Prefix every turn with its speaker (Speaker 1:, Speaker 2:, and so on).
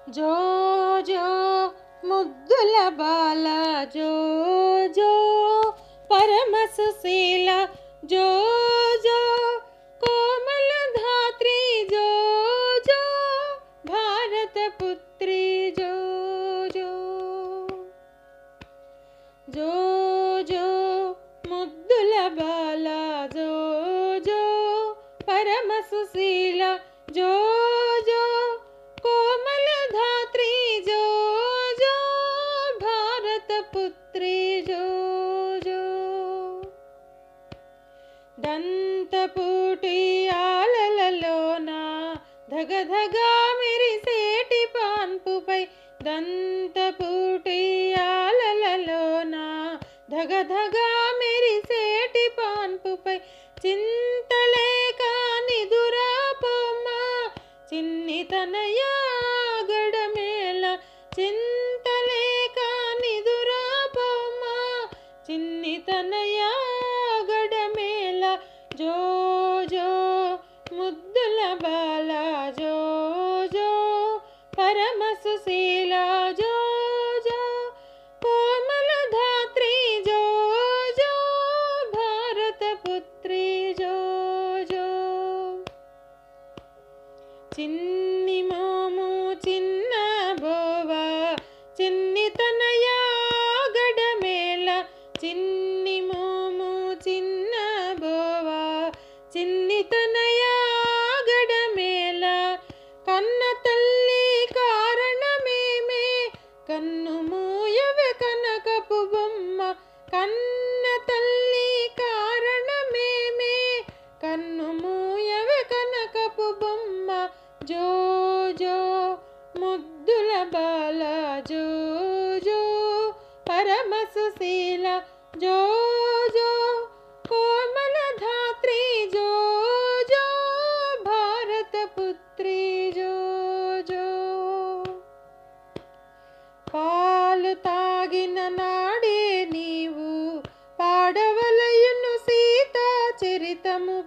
Speaker 1: జో జో ముద్దుల బాల జో జో పరమ సుశీల జో జో కోమల ధాత్రి జో జో భారత పుత్రి జో జో జో జో ముద్దుల బాల జో జో పరమ సుశీల జో జో కోమల ధాత్రి జో జో భారత పుత్రి జో జో దంతపూటి ఆలలలోన ధగధగా మెరిసేటి పాన్పుపై దంతపూటి ఆలలలోన ధగధగా మెరిసేటి పాన్పుపై చింతలేక నిదురా పొమ్మ చిన్ని తనయా గడమేళ చింతలేక నిదురా పొమ్మ చిన్ని తనయా గడమేళ జో జో ముద్దుల బాల జో జో పరమ సుశీల జో జో కోమల ధాత్రి జో జో భారత పుత్రి జో జో చిన్ని మోము చిన్న బోవా చిన్ని తనయా గడమేళ చిన్ని మోము చిన్న బోవా చిన్ని తనయా గడమేళ కన్న తల్లి కారణమేమే కన్ను మూయవే కనకపు బొమ్మ కన్న తల్లి కారణమేమే కన్ను మూయవే కనకపు బొమ్మ జో జో ముద్దుల బాల జో జో పరమ సుశీల జో జో కోమల ధాత్రి జో జో భారత పుత్రి జో జో పాలు తాగిన నాడే నీవు పాడవలయును సీతా చరితము